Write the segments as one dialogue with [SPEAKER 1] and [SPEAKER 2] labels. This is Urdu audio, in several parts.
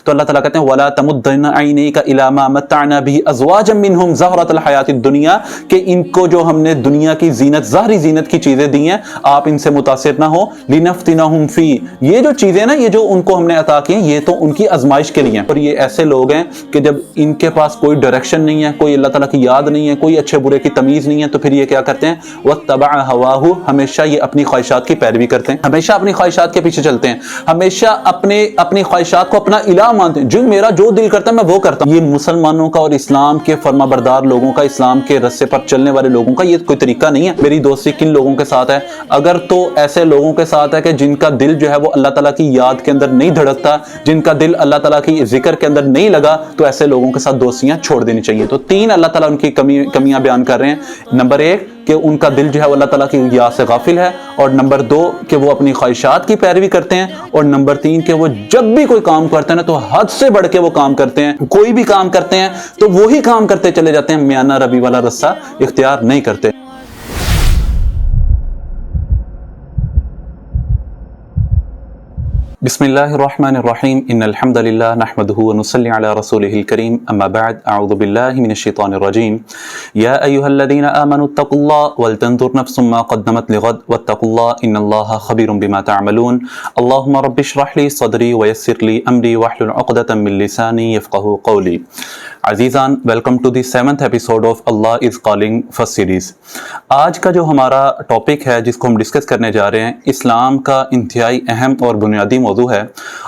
[SPEAKER 1] تو اللہ تعالیٰ کہتے ہیں وَلَا تَمُدَّنَّ عَيْنَيْكَ إِلَىٰ مَا مَتَّعْنَا بِهِ أَزْوَاجًا مِّنْهُمْ زَهْرَةَ الْحَيَاةِ الدُّنْيَا، کہ ان کو جو ہم نے دنیا کی زینت، ظاہری زینت کی چیزیں دی ہیں، آپ ان سے متاثر نہ ہو، لِنَفْتِنَهُمْ فِيهِ، یہ جو چیزیں نا، یہ جو ان کو ہم نے عطا کی ہیں، یہ تو ان کی آزمائش کے لیے ہیں۔ اور یہ ایسے لوگ ہیں کہ جب ان کے پاس کوئی ڈائریکشن نہیں ہے، کوئی اللہ تعالیٰ کی یاد نہیں ہے، کوئی اچھے برے کی تمیز نہیں ہے، تو پھر یہ کیا کرتے ہیں؟ وَاتَّبَعَ هَوَاهُ، ہمیشہ یہ اپنی خواہشات کی پیروی کرتے ہیں، ہمیشہ اپنی خواہشات کے پیچھے چلتے ہیں، ہمیشہ اپنی خواہشات کو اپنا الہ مانتے ہیں، جو میرا جو دل کرتا ہے میں وہ کرتا ہوں۔ یہ مسلمانوں کا اور اسلام کے فرما بردار لوگوں کا، اسلام کے رستے پر چلنے والے لوگوں کا یہ کوئی طریقہ نہیں ہے۔ میری دوستی کن لوگوں کے ساتھ ہے؟ اگر تو ایسے لوگوں کے ساتھ ہے کہ جن کا دل جو ہے وہ اللہ تعالیٰ کی یاد کے اندر نہیں دھڑکتا، جن کا دل اللہ تعالیٰ کی ذکر کے اندر نہیں لگا، تو ایسے لوگوں کے ساتھ دوستیاں چھوڑ دینی چاہیے۔ تو تین اللہ تعالیٰ ان کی کمیاں بیان کر رہے ہیں۔ نمبر ایک کہ ان کا دل جو ہے وہ اللہ تعالیٰ کی یاد سے غافل ہے، اور نمبر دو کہ وہ اپنی خواہشات کی پیروی کرتے ہیں، اور نمبر تین کہ وہ جب بھی کوئی کام کرتے ہیں نا تو حد سے بڑھ کے وہ کام کرتے ہیں، کوئی بھی کام کرتے ہیں تو وہی کام کرتے چلے جاتے ہیں، میانہ ربی والا رستہ اختیار نہیں کرتے۔ بسم اللہ الرحمن الرحیم، ان الحمد للہ نحمدہ ونصلی علی رسولہ الکریم، اما بعد، اعوذ باللہ من الشیطان الرجیم۔ یا ایہا الذین آمنوا اتقوا اللہ ولتنظر نفس ما قدمت لغد واتقوا اللہ ان اللہ خبیر بما تعملون۔ اللہم رب اشرح لی صدری ویسر لی امری واحلل عقدۃ من لسانی یفقہوا قولی۔ عزیزان، welcome to the 7th episode of اللہ از کالنگ فرسٹ سیریز۔ آج کا جو ہمارا ٹاپک ہے جس کو ہم ڈسکس کرنے جا رہے ہیں، اسلام کا انتہائی اہم اور بنیادی موضوع ہے،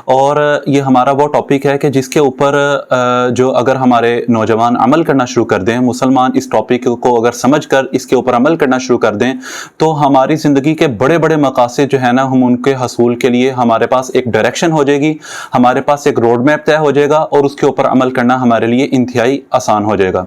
[SPEAKER 1] اور یہ ہمارا وہ ٹاپک ہے کہ جس کے اوپر جو اگر ہمارے نوجوان عمل کرنا شروع کر دیں، مسلمان اس ٹاپک کو اگر سمجھ کر اس کے اوپر عمل کرنا شروع کر دیں، تو ہماری زندگی کے بڑے بڑے مقاصد جو ہے نا، ہم ان کے حصول کے لیے ہمارے پاس ایک ڈائریکشن ہو جائے گی، ہمارے پاس ایک روڈ میپ طے ہو جائے گا، اور اس کے اوپر عمل کرنا ہمارے لیے انتہائی آسان ہو جائے گا۔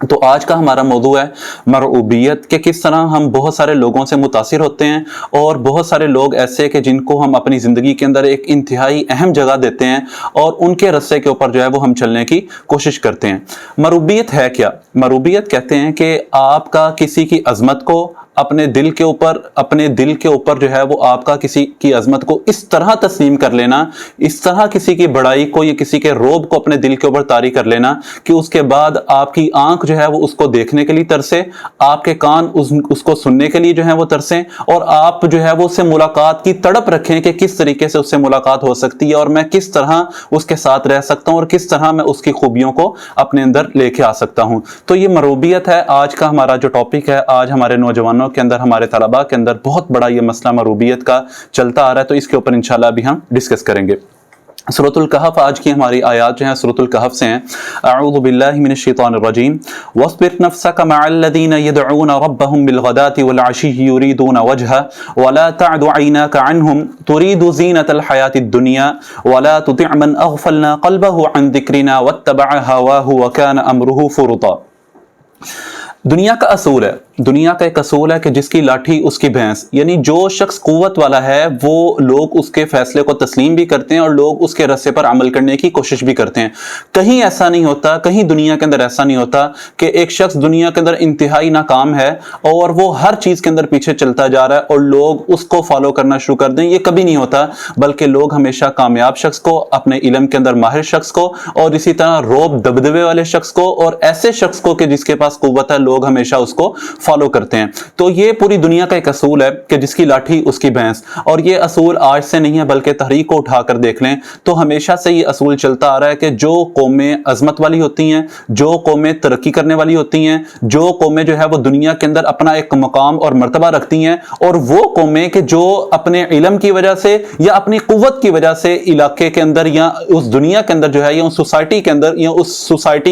[SPEAKER 1] تو آج کا ہمارا موضوع ہے مرعوبیت، کہ کس طرح ہم بہت سارے لوگوں سے متاثر ہوتے ہیں، اور بہت سارے لوگ ایسے کہ جن کو ہم اپنی زندگی کے اندر ایک انتہائی اہم جگہ دیتے ہیں، اور ان کے رستے کے اوپر جو ہے وہ ہم چلنے کی کوشش کرتے ہیں۔ مرعوبیت ہے کیا؟ مرعوبیت کہتے ہیں کہ آپ کا کسی کی عظمت کو اپنے دل کے اوپر جو ہے وہ آپ کا کسی کی عظمت کو اس طرح تسلیم کر لینا، اس طرح کسی کی بڑائی کو یا کسی کے روب کو اپنے دل کے اوپر طاری کر لینا کہ اس کے بعد آپ کی آنکھ جو ہے وہ اس کو دیکھنے کے لیے ترسے، آپ کے کان اس کو سننے کے لیے جو ہے وہ ترسیں، اور آپ جو ہے وہ اس سے ملاقات کی تڑپ رکھیں کہ کس طریقے سے اس سے ملاقات ہو سکتی ہے، اور میں کس طرح اس کے ساتھ رہ سکتا ہوں، اور کس طرح میں اس کی خوبیوں کو اپنے اندر لے کے آ سکتا ہوں۔ تو یہ مرعوبیت ہے آج کا ہمارا جو ٹاپک ہے۔ آج ہمارے نوجوانوں کے اندر، ہمارے طلباء کے اندر بہت بڑا یہ مسئلہ مرعوبیت کا چلتا آ رہا ہے، تو اس کے اوپر انشاءاللہ ابھی ہم ڈسکس کریں گے۔ سورۃ الکہف، آج کی ہماری آیات جو ہیں سورۃ الکہف سے ہیں۔ اعوذ باللہ من الشیطان الرجیم، وَاصْبِرْ نَفْسَكَ مَعَ الَّذِينَ يَدْعُونَ رَبَّهُمْ بِالْغَدَاةِ وَالْعَشِيِّ يُرِيدُونَ وَجْهَهُ وَلَا تَعْدُ عَيْنَاكَ عَنْهُمْ تُرِيدُ زِينَةَ الْحَيَاةِ الدُّنْيَا وَلَا تُطِعْ مَنْ أَغْفَلْنَا قَلْبَهُ عَنْ ذِكْرِنَا وَاتَّبَعَ هَوَاهُ وَكَانَ أَمْرُهُ فُرُطًا۔ دنیا کا اصول ہے، دنیا کا ایک اصول ہے کہ جس کی لاٹھی اس کی بھینس، یعنی جو شخص قوت والا ہے وہ لوگ اس کے فیصلے کو تسلیم بھی کرتے ہیں، اور لوگ اس کے رستے پر عمل کرنے کی کوشش بھی کرتے ہیں۔ کہیں ایسا نہیں ہوتا، کہیں دنیا کے اندر ایسا نہیں ہوتا کہ ایک شخص دنیا کے اندر انتہائی ناکام ہے اور وہ ہر چیز کے اندر پیچھے چلتا جا رہا ہے اور لوگ اس کو فالو کرنا شروع کر دیں۔ یہ کبھی نہیں ہوتا، بلکہ لوگ ہمیشہ کامیاب شخص کو، اپنے علم کے اندر ماہر شخص کو، اور اسی طرح روب دبدبے والے شخص کو، اور ایسے شخص کو کہ جس کے پاس قوت ہے، لوگ ہمیشہ اس کو فالو کرتے ہیں۔ تو یہ پوری دنیا کا ایک اصول ہے کہ جس کی لاٹھی اس کی بھینس، اور یہ اصول آج سے نہیں ہے بلکہ تحریک کو اٹھا کر دیکھ لیں تو ہمیشہ سے یہ اصول چلتا آ رہا ہے کہ جو قومیں عظمت والی ہوتی ہیں، جو قومیں ترقی کرنے والی ہوتی ہیں، جو قومیں جو ہے وہ دنیا کے اندر اپنا ایک مقام اور مرتبہ رکھتی ہیں، اور وہ قومیں کہ جو اپنے علم کی وجہ سے یا اپنی قوت کی وجہ سے علاقے کے اندر یا اس دنیا کے اندر جو ہے، یا اس سوسائٹی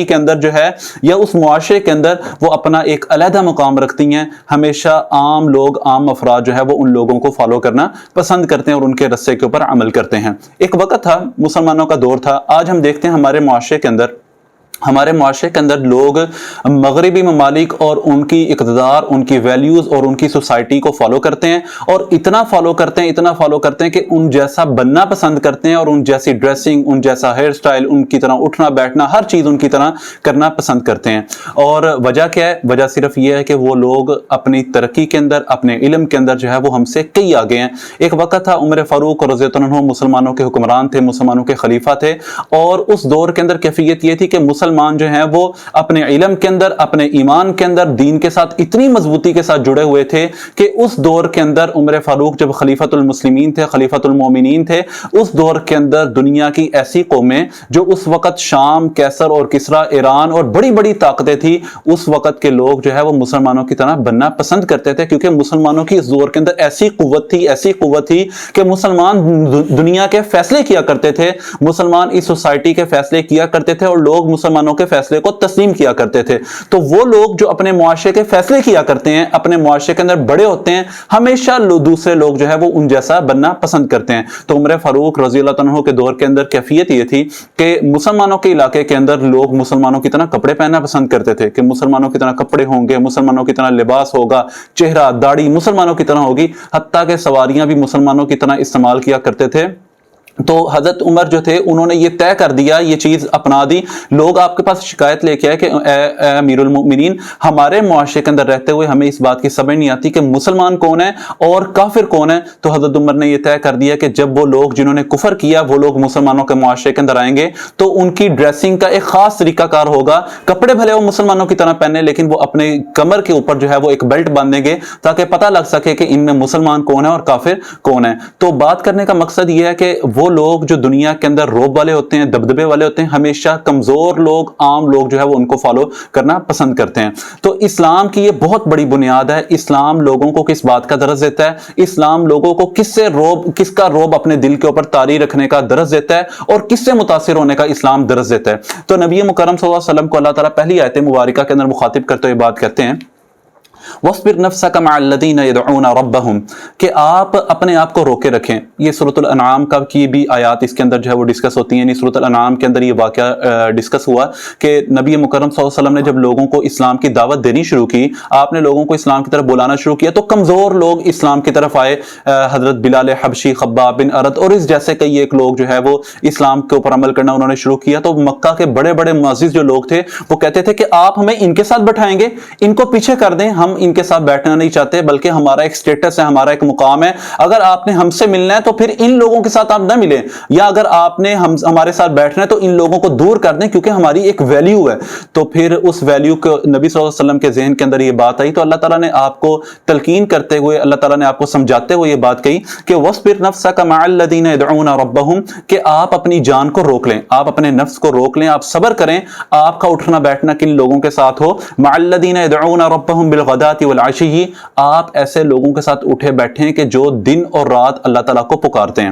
[SPEAKER 1] کے اندر جو ہے، یا اس معاشرے کے اندر وہ اپنا ایک علیحدہ مقام رکھتی ہیں، ہمیشہ عام لوگ، عام افراد جو ہے وہ ان لوگوں کو فالو کرنا پسند کرتے ہیں اور ان کے رستے کے اوپر عمل کرتے ہیں۔ ایک وقت تھا، مسلمانوں کا دور تھا۔ آج ہم دیکھتے ہیں ہمارے معاشرے کے اندر ہمارے معاشرے کے اندر لوگ مغربی ممالک اور ان کی اقتدار، ان کی ویلیوز اور ان کی سوسائٹی کو فالو کرتے ہیں، اور اتنا فالو کرتے ہیں کہ ان جیسا بننا پسند کرتے ہیں، اور ان جیسی ڈریسنگ، ان جیسا ہیئر سٹائل، ان کی طرح اٹھنا بیٹھنا، ہر چیز ان کی طرح کرنا پسند کرتے ہیں۔ اور وجہ کیا ہے؟ وجہ صرف یہ ہے کہ وہ لوگ اپنی ترقی کے اندر، اپنے علم کے اندر جو ہے وہ ہم سے کئی آگے ہیں۔ ایک وقت تھا عمر فاروق رضی اللہ عنہ مسلمانوں کے حکمران تھے، مسلمانوں کے خلیفہ تھے، اور اس دور کے اندر کیفیت یہ تھی کہ مسلمان جو ہیں وہ اپنے علم کے اندر، اپنے ایمان کے اندر، دین کے ساتھ اتنی مضبوطی کے ساتھ جڑے ہوئے تھے کہ اس دور کے اندر عمر فاروق جب خلیفۃ المسلمین تھے، خلیفۃ المومنین تھے، اس دور کے اندر دنیا کی ایسی قومیں جو اس وقت شام، کیسر اور کسرا، ایران اور بڑی بڑی طاقتیں تھی، اس وقت کے لوگ جو ہے وہ مسلمانوں کی طرح بننا پسند کرتے تھے، کیونکہ مسلمانوں کی اس دور کے اندر ایسی قوت تھی کہ مسلمان دنیا کے فیصلے کیا کرتے تھے، مسلمان اس سوسائٹی کے فیصلے کیا کرتے تھے، اور لوگ مسلمانوں کے فیصلے کو تسلیم کیا کرتے تھے۔ تو وہ لوگ جو اپنے معاشرے کے فیصلے کیا کرتے ہیں، اپنے معاشرے کے اندر بڑے ہوتے ہیں، ہمیشہ دوسرے لوگ جو ہے وہ ان جیسا بننا پسند کرتے ہیں۔ تو عمر فاروق رضی اللہ عنہ کے دور کے اندر کیفیت یہ تھی کہ مسلمانوں کے علاقے کے اندر لوگ مسلمانوں کی طرح کپڑے پہننا پسند کرتے تھے، کہ مسلمانوں کی طرح کپڑے ہوں گے، مسلمانوں کی طرح لباس ہوگا، چہرہ داڑھی مسلمانوں کی طرح ہوگی، حتیٰ کہ سواریاں بھی مسلمانوں کی طرح استعمال کیا کرتے تھے۔ تو حضرت عمر جو تھے انہوں نے یہ طے کر دیا، یہ چیز اپنا دی۔ لوگ آپ کے پاس شکایت لے کے آئے کہ اے امیر المؤمنین، ہمارے معاشرے کے اندر رہتے ہوئے ہمیں اس بات کی سمجھ نہیں آتی کہ مسلمان کون ہے اور کافر کون ہے۔ تو حضرت عمر نے یہ طے کر دیا کہ جب وہ لوگ جنہوں نے کفر کیا وہ لوگ مسلمانوں کے معاشرے کے اندر آئیں گے تو ان کی ڈریسنگ کا ایک خاص طریقہ کار ہوگا، کپڑے بھلے وہ مسلمانوں کی طرح پہنے لیکن وہ اپنے کمر کے اوپر جو ہے وہ ایک بیلٹ باندھیں گے تاکہ پتہ لگ سکے کہ ان میں مسلمان کون ہے اور کافر کون ہے۔ تو بات کرنے کا مقصد یہ ہے کہ وہ لوگ جو دنیا کے اندر روب والے ہوتے ہیں، دبدبے والے ہوتے ہیں، ہمیشہ کمزور لوگ، عام لوگ جو ہے وہ ان کو فالو کرنا پسند کرتے ہیں۔ تو اسلام کی یہ بہت بڑی بنیاد ہے۔ اسلام لوگوں کو کس بات کا درس دیتا ہے؟ اسلام لوگوں کو کس کا روب اپنے دل کے اوپر طاری رکھنے کا درس دیتا ہے، اور کس سے متاثر ہونے کا اسلام درس دیتا ہے۔ تو نبی مکرم صلی اللہ علیہ وسلم کو اللہ تعالیٰ پہلی آیت مبارکہ کے اندر مخاطب کرتے ہوئے بات کرتے ہیں، وَاصْبِرْ نَفْسَكَ مَعَ الَّذِينَ يَدْعُونَ رَبَّهُمْ، کہ آپ اپنے آپ کو روکے رکھیں۔ یہ سورۃ الانعام کی بھی آیات اس کے اندر جو ہے وہ ڈسکس ہوتی ہیں، یعنی سورۃ الانعام کے اندر یہ واقعہ ڈسکس ہوا کہ نبی مکرم صلی اللہ علیہ وسلم نے جب لوگوں کو اسلام کی دعوت دینی شروع کی، آپ نے لوگوں کو اسلام کی طرف بلانا شروع کیا تو کمزور لوگ اسلام کی طرف آئے، حضرت بلال حبشی، خباب بن ارت اور اس جیسے کئی ایک لوگ جو ہے وہ اسلام کے اوپر عمل کرنا انہوں نے شروع کیا۔ تو مکہ کے بڑے بڑے معزز جو لوگ تھے وہ کہتے تھے کہ آپ ہمیں ان کے ساتھ بٹھائیں گے، ان کو پیچھے کر دیں، ہم ان کے ساتھ بیٹھنا نہیں چاہتے، بلکہ ہمارا ایک سٹیٹس ہے، ہمارا ایک مقام ہے، اگر آپ نے ہم سے ملنا ہے تو پھر ان لوگوں کے ساتھ آپ نہ ملیں، یا اگر آپ نے ہمارے ساتھ بیٹھنا ہے تو ان لوگوں کو دور کر دیں، کیونکہ ہماری ایک ویلیو ہے۔ تو پھر اس ویلیو کو نبی صلی اللہ علیہ وسلم کے ذہن کے اندر یہ بات آئی، تو اللہ تعالیٰ نے آپ کو تلقین کرتے ہوئے، اللہ تعالیٰ نے آپ کو سمجھاتے ہوئے یہ بات کہی کہ وَاصْبِرْ نَفْسَكَ مَعَ الَّذِينَ يَدْعُونَ رَبَّهُمْ، کہ آپ اپنی جان کو روک لیں، آپ اپنے نفس کو روک لیں، آپ صبر کریں، آپ کا اٹھنا بیٹھنا کن لوگوں کے ساتھ ہو، مَعَ الَّذِينَ يَدْعُونَ رَبَّهُمْ بِالْغَدَاةِ وَالْعَشِيِّ، آپ ایسے لوگوں کے ساتھ اٹھے بیٹھے ہیں کہ جو دن اور رات اللہ تعالیٰ کو پکارتے ہیں،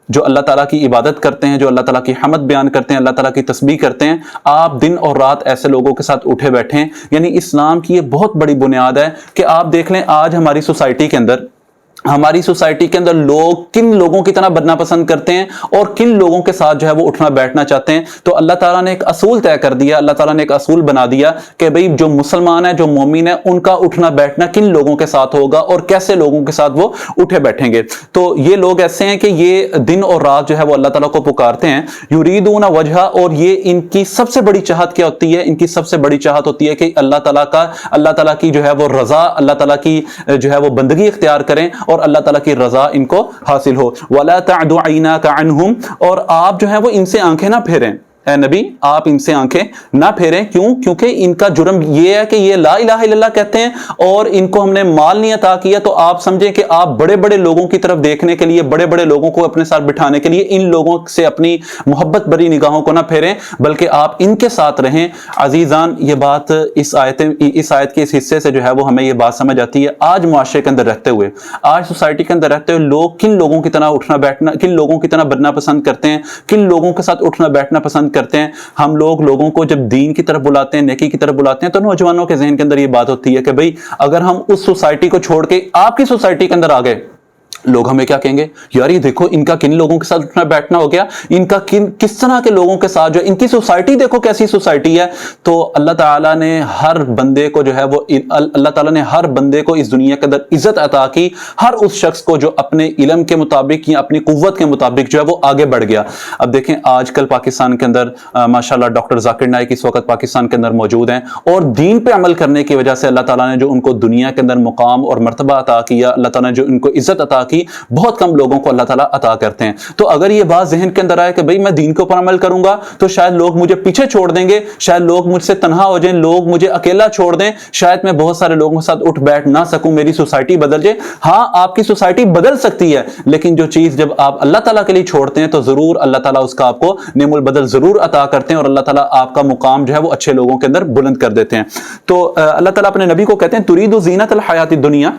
[SPEAKER 1] جو اللہ تعالیٰ کی عبادت کرتے ہیں، جو اللہ تعالیٰ کی حمد بیان کرتے ہیں، اللہ تعالیٰ کی تسبیح کرتے ہیں، آپ دن اور رات ایسے لوگوں کے ساتھ اٹھے بیٹھے ہیں۔ یعنی اسلام کی یہ بہت بڑی بنیاد ہے کہ آپ دیکھ لیں آج ہماری سوسائٹی کے اندر لوگ کن لوگوں کی طرح بننا پسند کرتے ہیں اور کن لوگوں کے ساتھ جو ہے وہ اٹھنا بیٹھنا چاہتے ہیں۔ تو اللہ تعالیٰ نے ایک اصول طے کر دیا، اللہ تعالیٰ نے ایک اصول بنا دیا کہ بھئی جو مسلمان ہے، جو مومن ہے، ان کا اٹھنا بیٹھنا کن لوگوں کے ساتھ ہوگا اور کیسے لوگوں کے ساتھ وہ اٹھے بیٹھیں گے۔ تو یہ لوگ ایسے ہیں کہ یہ دن اور رات جو ہے وہ اللہ تعالیٰ کو پکارتے ہیں، یریدون وجہ، اور یہ ان کی سب سے بڑی چاہت کیا ہوتی ہے؟ ان کی سب سے بڑی چاہت ہوتی ہے کہ اللہ تعالیٰ کی جو ہے وہ رضا، اللہ تعالیٰ کی جو ہے وہ بندگی اختیار کریں اور اللہ تعالیٰ کی رضا ان کو حاصل ہو۔ وَلَا تَعْدُ عَيْنَاكَ عَنْهُمْ، اور آپ جو ہے وہ ان سے آنکھیں نہ پھیریں، اے نبی آپ ان سے آنکھیں نہ پھیریں۔ کیوں؟ کیونکہ ان کا جرم یہ ہے کہ یہ لا الہ الا اللہ کہتے ہیں اور ان کو ہم نے مال نہیں عطا کیا، تو آپ سمجھیں کہ آپ بڑے بڑے لوگوں کی طرف دیکھنے کے لیے، بڑے بڑے لوگوں کو اپنے ساتھ بٹھانے کے لیے ان لوگوں سے اپنی محبت بری نگاہوں کو نہ پھیریں، بلکہ آپ ان کے ساتھ رہیں۔ عزیزان، یہ بات اس آیت کے اس حصے سے جو ہے وہ ہمیں یہ بات سمجھ آتی ہے، آج معاشرے کے اندر رہتے ہوئے، آج سوسائٹی کے اندر رہتے ہوئے لوگ کن لوگوں کی طرح اٹھنا بیٹھنا، کن لوگوں کی طرح بننا پسند کرتے ہیں، کن لوگوں کے ساتھ اٹھنا بیٹھنا پسند کرتے ہیں۔ ہم لوگ لوگوں کو جب دین کی طرف بلاتے ہیں، نیکی کی طرف بلاتے ہیں، تو نوجوانوں کے ذہن کے اندر یہ بات ہوتی ہے کہ بھئی اگر ہم اس سوسائٹی کو چھوڑ کے آپ کی سوسائٹی کے اندر آ گئے لوگ ہمیں کیا کہیں گے؟ یار یہ دیکھو ان کا کن لوگوں کے ساتھ اٹھنا بیٹھنا ہو گیا، ان کا کس طرح کے لوگوں کے ساتھ جو ان کی سوسائٹی دیکھو کیسی سوسائٹی ہے۔ تو اللہ تعالیٰ نے ہر بندے کو جو ہے وہ اللہ تعالیٰ نے ہر بندے کو اس دنیا کے اندر عزت عطا کی، ہر اس شخص کو جو اپنے علم کے مطابق یا اپنی قوت کے مطابق جو ہے وہ آگے بڑھ گیا۔ اب دیکھیں آج کل پاکستان کے اندر ماشاءاللہ ڈاکٹر ذاکر نائک اس وقت پاکستان کے اندر موجود ہیں، اور دین پہ عمل کرنے کی وجہ سے اللہ تعالیٰ نے جو ان کو دنیا کے اندر مقام اور مرتبہ عطا کیا، اللہ تعالیٰ نے جو ان کو عزت عطا کی، بہت کم لوگوں کو اللہ تعالیٰ عطا کرتے ہیں۔ تو اگر یہ بات ذہن کے اندر آئے کہ بھئی میں دین کے اوپر عمل کروں گا تو شاید لوگ مجھے پیچھے چھوڑ دیں گے، شاید لوگ مجھ سے تنہا ہو جائیں، لوگ مجھے اکیلا چھوڑ دیں، شاید میں بہت سارے لوگوں کے ساتھ اٹھ بیٹھ نہ سکوں، میری سوسائٹی بدل جائے۔ ہاں آپ کی سوسائٹی بدل سکتی ہے، لیکن جو چیز جب آپ اللہ تعالیٰ کے لیے چھوڑتے ہیں تو ضرور اللہ تعالیٰ اس کا آپ کو نعم البدل ضرور عطا کرتے ہیں، اور اللہ تعالیٰ آپ کا مقام جو ہے وہ اچھے لوگوں کے اندر بلند کر دیتے ہیں۔ تو اللہ تعالیٰ اپنے نبی کو کہتے ہیں ترید زینت الحیات الدنیا،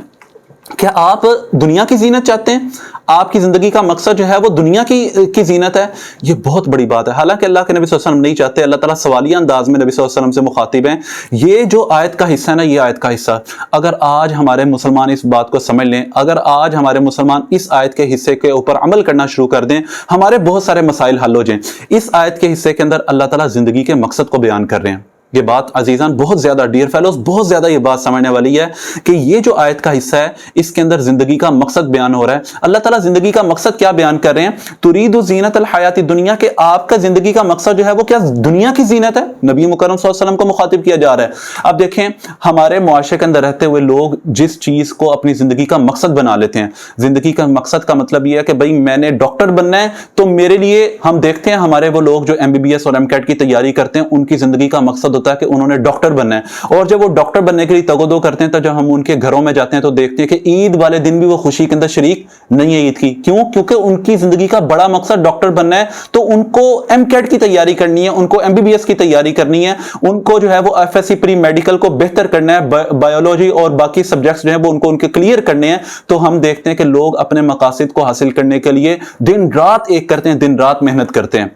[SPEAKER 1] کیا آپ دنیا کی زینت چاہتے ہیں؟ آپ کی زندگی کا مقصد جو ہے وہ دنیا کی زینت ہے؟ یہ بہت بڑی بات ہے۔ حالانکہ اللہ کے نبی صلی اللہ علیہ وسلم نہیں چاہتے، اللہ تعالیٰ سوالیہ انداز میں نبی صلی اللہ علیہ وسلم سے مخاطب ہیں۔ یہ جو آیت کا حصہ ہے نا، یہ آیت کا حصہ اگر آج ہمارے مسلمان اس بات کو سمجھ لیں، اگر آج ہمارے مسلمان اس آیت کے حصے کے اوپر عمل کرنا شروع کر دیں، ہمارے بہت سارے مسائل حل ہو جائیں۔ اس آیت کے حصے کے اندر اللہ تعالیٰ زندگی کے مقصد کو بیان کر رہے ہیں۔ یہ بات عزیزان بہت زیادہ، ڈیئر فیلوز، بہت زیادہ یہ بات سمجھنے والی ہے کہ یہ جو آیت کا حصہ ہے اس کے اندر زندگی کا مقصد بیان ہو رہا ہے۔ اللہ تعالیٰ زندگی کا مقصد کیا بیان کر رہے ہیں؟ ترید زینت الحیات الدنیا، کہ آپ کا زندگی کا مقصد جو ہے وہ کیا دنیا کی زینت ہے؟ نبی مکرم صلی اللہ علیہ وسلم کو مخاطب کیا جا رہا ہے۔ اب دیکھیں ہمارے معاشرے کے اندر رہتے ہوئے لوگ جس چیز کو اپنی زندگی کا مقصد بنا لیتے ہیں، زندگی کا مقصد کا مطلب یہ ہے کہ بھائی میں نے ڈاکٹر بننا ہے، تو میرے لیے ہم دیکھتے ہیں ہمارے وہ لوگ جو MBBS اور MCAT کی تیاری کرتے ہیں، ان کی زندگی کا مقصد ہوتا ہے کہ انہوں نے ڈاکٹر بننا ہے، اور جب وہ ڈاکٹر بننے کے لیے تگودو کرتے ہیں تو جب ہم ان کے گھروں میں جاتے ہیں تو دیکھتے ہیں کہ عید والے دن بھی وہ خوشی کے اندر شریک نہیں ہے عید کی۔ کیوں؟ کیونکہ ان کی زندگی کا بڑا مقصد ڈاکٹر بننا ہے، تو ان کو MCAT کی تیاری کرنی ہے، ان کو MBBS کی تیاری کرنی ہے، ان کو جو ہے وہ FSC پری میڈیکل کو بہتر کرنا ہے، بایولوجی اور باقی سبجیکٹس جو ہیں وہ ان کے کلیئر کرنے ہیں۔ تو ہم دیکھتے ہیں کہ لوگ اپنے مقاصد کو حاصل کرنے کے لیے دن رات ایک کرتے ہیں، دن رات محنت کرتے ہیں۔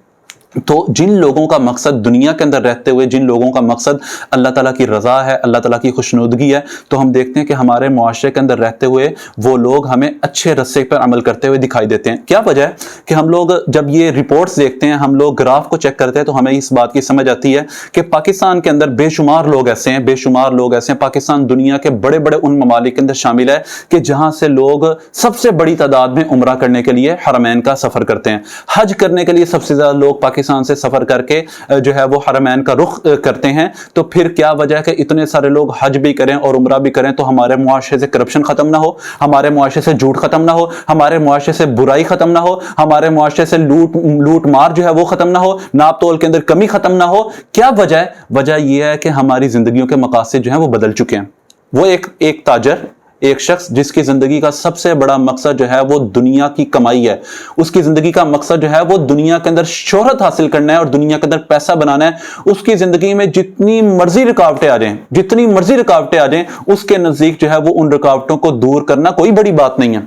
[SPEAKER 1] تو جن لوگوں کا مقصد دنیا کے اندر رہتے ہوئے، جن لوگوں کا مقصد اللہ تعالیٰ کی رضا ہے، اللہ تعالیٰ کی خوشنودگی ہے، تو ہم دیکھتے ہیں کہ ہمارے معاشرے کے اندر رہتے ہوئے وہ لوگ ہمیں اچھے رستے پر عمل کرتے ہوئے دکھائی دیتے ہیں۔ کیا وجہ ہے کہ ہم لوگ جب یہ رپورٹس دیکھتے ہیں، ہم لوگ گراف کو چیک کرتے ہیں، تو ہمیں اس بات کی سمجھ آتی ہے کہ پاکستان کے اندر بے شمار لوگ ایسے ہیں، بے شمار لوگ ایسے ہیں۔ پاکستان دنیا کے بڑے بڑے ان ممالک کے اندر شامل ہے کہ جہاں سے لوگ سب سے بڑی تعداد میں عمرہ کرنے کے لیے حرمین کا سفر کرتے ہیں۔ حج کرنے کے لیے سب سے زیادہ لوگ پاکستان سے سفر کر کے جو ہے وہ حرمین کا رخ کرتے ہیں۔ تو پھر کیا وجہ ہے کہ اتنے سارے لوگ حج بھی کریں اور عمرہ بھی کریں تو ہمارے معاشرے سے کرپشن ختم نہ ہو، ہمارے معاشرے سے جھوٹ ختم نہ ہو، ہمارے معاشرے سے برائی ختم نہ ہو، ہمارے معاشرے سے لوٹ مار جو ہے وہ ختم نہ ہو، ناپ تول کے اندر کمی ختم نہ ہو؟ کیا وجہ ہے؟ وجہ یہ ہے کہ ہماری زندگیوں کے مقاصد جو ہیں وہ بدل چکے ہیں۔ وہ ایک تاجر، ایک شخص جس کی زندگی کا سب سے بڑا مقصد جو ہے وہ دنیا کی کمائی ہے، اس کی زندگی کا مقصد جو ہے وہ دنیا کے اندر شہرت حاصل کرنا ہے اور دنیا کے اندر پیسہ بنانا ہے۔ اس کی زندگی میں جتنی مرضی رکاوٹیں آ جائیں، جتنی مرضی رکاوٹیں آ جائیں، اس کے نزدیک جو ہے وہ ان رکاوٹوں کو دور کرنا کوئی بڑی بات نہیں ہے۔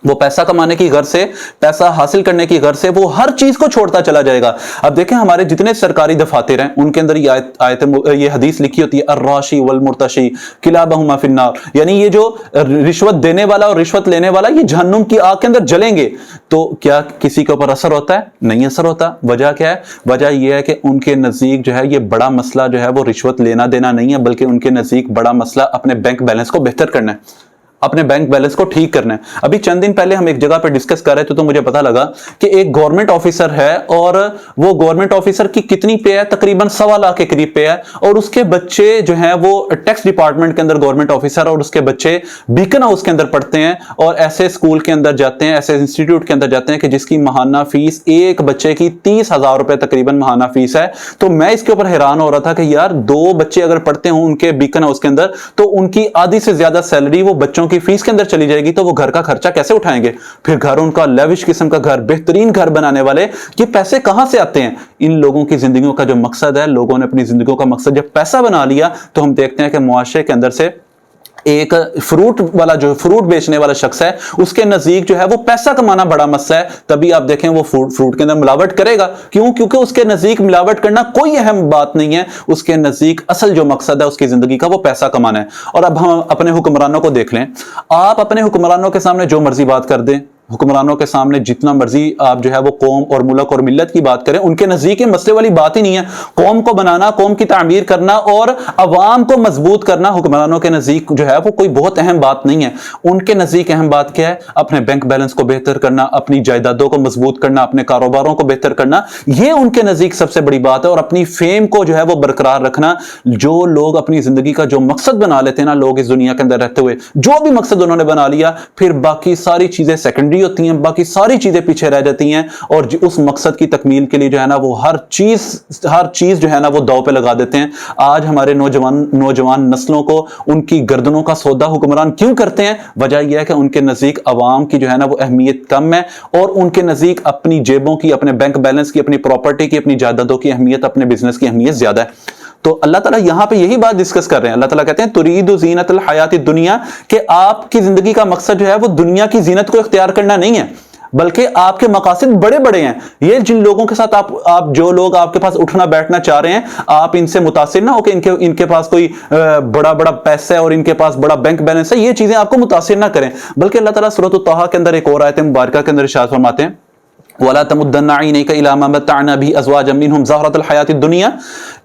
[SPEAKER 1] وہ پیسہ کمانے کی غرض سے، پیسہ حاصل کرنے کی غرض سے وہ ہر چیز کو چھوڑتا چلا جائے گا۔ اب دیکھیں ہمارے جتنے سرکاری دفاتر ہیں ان کے اندر یہ حدیث لکھی ہوتی ہے الراشی والمرتشی کلابہما فی النار، یعنی یہ جو رشوت دینے والا اور رشوت لینے والا یہ جہنم کی آگ کے اندر جلیں گے۔ تو کیا کسی کے اوپر اثر ہوتا ہے؟ نہیں اثر ہوتا۔ وجہ کیا ہے؟ وجہ یہ ہے کہ ان کے نزدیک جو ہے یہ بڑا مسئلہ جو ہے وہ رشوت لینا دینا نہیں ہے، بلکہ ان کے نزدیک بڑا مسئلہ اپنے بینک بیلنس کو بہتر کرنا ہے، اپنے بینک بیلنس کو ٹھیک کرنا ہے۔ ابھی چند دن پہلے ہم ایک جگہ پہ ڈسکس کر رہے تھے تو مجھے پتا لگا کہ ایک گورنمنٹ آفیسر ہے اور وہ گورنمنٹ آفیسر کی کتنی پے ہے؟ تقریباً 1.25 لاکھ کے قریب پے ہے، اور اس کے بچے جو ہیں وہ ٹیکس ڈپارٹمنٹ کے اندر گورنمنٹ آفیسر، اور اس کے بچے بیکن ہاؤس کے اندر پڑھتے ہیں اور ایسے اسکول کے اندر جاتے ہیں، ایسے انسٹیٹیوٹ کے اندر جاتے ہیں کہ جس کی ماہانہ فیس ایک بچے کی 30,000 روپے تقریباً ماہانہ فیس ہے۔ تو میں اس کے اوپر حیران ہو رہا تھا کہ یار 2 بچے اگر پڑھتے ہوں ان کے بیکن ہاؤس کے اندر تو ان کی آدھی سے زیادہ سیلری وہ بچوں کی فیس کے اندر چلی جائے گی، تو وہ گھر کا خرچہ کیسے اٹھائیں گے؟ پھر گھر ان کا لیوش قسم کا گھر، بہترین گھر بنانے والے، یہ پیسے کہاں سے آتے ہیں؟ ان لوگوں کی زندگیوں کا جو مقصد ہے، لوگوں نے اپنی زندگیوں کا مقصد جب پیسہ بنا لیا تو ہم دیکھتے ہیں کہ معاشرے کے اندر سے ایک فروٹ والا جو فروٹ بیچنے والا شخص ہے اس کے نزدیک جو ہے وہ پیسہ کمانا بڑا مسئلہ ہے، تبھی آپ دیکھیں وہ فروٹ کے اندر ملاوٹ کرے گا. کیوں؟ کیونکہ اس کے نزدیک ملاوٹ کرنا کوئی اہم بات نہیں ہے، اس کے نزدیک اصل جو مقصد ہے اس کی زندگی کا وہ پیسہ کمانا ہے. اور اب ہم اپنے حکمرانوں کو دیکھ لیں. آپ اپنے حکمرانوں کے سامنے جو مرضی بات کر دیں، حکمرانوں کے سامنے جتنا مرضی آپ جو ہے وہ قوم اور ملک اور ملت کی بات کریں، ان کے نزدیک یہ مسئلے والی بات ہی نہیں ہے. قوم کو بنانا، قوم کی تعمیر کرنا اور عوام کو مضبوط کرنا حکمرانوں کے نزدیک جو ہے وہ کوئی بہت اہم بات نہیں ہے. ان کے نزدیک اہم بات کیا ہے؟ اپنے بینک بیلنس کو بہتر کرنا، اپنی جائیدادوں کو مضبوط کرنا، اپنے کاروباروں کو بہتر کرنا، یہ ان کے نزدیک سب سے بڑی بات ہے. اور اپنی فیم کو جو ہے وہ برقرار رکھنا. جو لوگ اپنی زندگی کا جو مقصد بنا لیتے ہیں نا، لوگ اس دنیا کے اندر رہتے ہوئے جو بھی مقصد انہوں نے بنا لیا، پھر باقی ساری چیزیں سیکنڈری ہوتی ہیں، باقی ساری چیزیں پیچھے رہ جاتی ہیں، اور اس مقصد کی تکمیل کے لیے جو ہے نا وہ ہر چیز جو ہے نا وہ داؤ پہ لگا دیتے ہیں. آج ہمارے نوجوان نسلوں کو ان کی گردنوں کا سودا حکمران کیوں کرتے ہیں؟ وجہ یہ ہے کہ ان کے نزدیک عوام کی جو ہے نا وہ اہمیت کم ہے، اور ان کے نزدیک اپنی جیبوں کی، اپنے بینک بیلنس کی، اپنی پراپرٹی کی، اپنی جائیدادوں کی اہمیت، اپنے بزنس کی اہمیت زیادہ ہے. تو اللہ تعالیٰ یہاں پہ یہی بات ڈسکس کر رہے ہیں. اللہ تعالیٰ کہتے ہیں ترید زینت الحیات الدنیا، کہ آپ کی زندگی کا مقصد جو ہے وہ دنیا کی زینت کو اختیار کرنا نہیں ہے، بلکہ آپ کے مقاصد بڑے بڑے ہیں. یہ جن لوگوں کے ساتھ آپ جو لوگ آپ کے پاس اٹھنا بیٹھنا چاہ رہے ہیں، آپ ان سے متاثر نہ ہو کہ ان کے پاس کوئی بڑا پیسہ ہے اور ان کے پاس بڑا بینک بیلنس ہے. یہ چیزیں آپ کو متاثر نہ کریں، بلکہ اللہ تعالیٰ سورۃ الطٰہٰ کے اندر ایک اور آیت مبارکہ کے اندر ارشاد فرماتے ہیں وَلَا تَمُدَّنَّ عَيْنَيْكَ إِلَىٰ مَا مَتَّعْنَا بِهِ أَزْوَاجًا مِّنْهُمْ زَهْرَةَ الْحَيَاةِ الدُّنْيَا.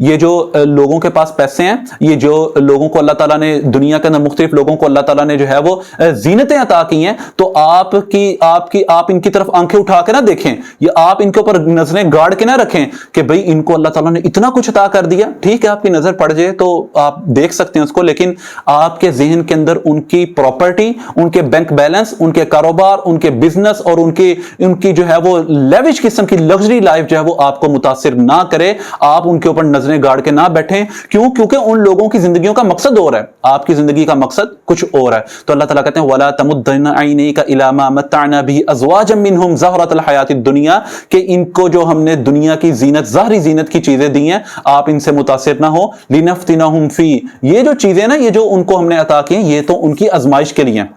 [SPEAKER 1] یہ جو لوگوں کے پاس پیسے ہیں، یہ جو لوگوں کو اللہ تعالیٰ نے دنیا کے اندر مختلف لوگوں کو اللہ تعالیٰ نے جو ہے وہ زینتیں عطا کی ہیں، تو آپ ان کی طرف آنکھیں اٹھا کے نہ دیکھیں، یا آپ ان کے اوپر نظریں گاڑ کے نہ رکھیں کہ بھئی ان کو اللہ تعالیٰ نے اتنا کچھ عطا کر دیا. ٹھیک ہے، آپ کی نظر پڑ جائے تو آپ دیکھ سکتے ہیں اس کو، لیکن آپ کے ذہن کے اندر ان کی پراپرٹی، ان کے بینک بیلنس، ان کے کاروبار، ان کے بزنس اور ان کی جو ہے وہ لیوش قسم کی لگژری لائف جو ہے وہ آپ کو متاثر نہ کرے. آپ ان کے اوپر نظریں گاڑ کے نہ بیٹھیں. کیوں؟ کیونکہ ان لوگوں کی زندگیوں کا مقصد اور ہے، آپ کی زندگی کا مقصد کچھ اور ہے. تو اللہ تعالیٰ کہتے ہیں وَلَا تَمُدَّنَّ عَيْنَيْكَ إِلَىٰ مَا مَتَّعْنَا بِهِ أَزْوَاجًا مِّنْهُمْ زَهْرَةَ الْحَيَاةِ الدُّنْيَا، کہ ان کو جو ہم نے دنیا کی زینت، ظاہری زینت کی چیزیں دی ہیں، آپ ان سے متاثر نہ ہو. لِنَفْتِنَهُمْ فِيهِ، یہ جو چیزیں نا، یہ جو ان کو ہم نے عطا کی ہیں، یہ تو ان کی آزمائش کے لیے ہیں،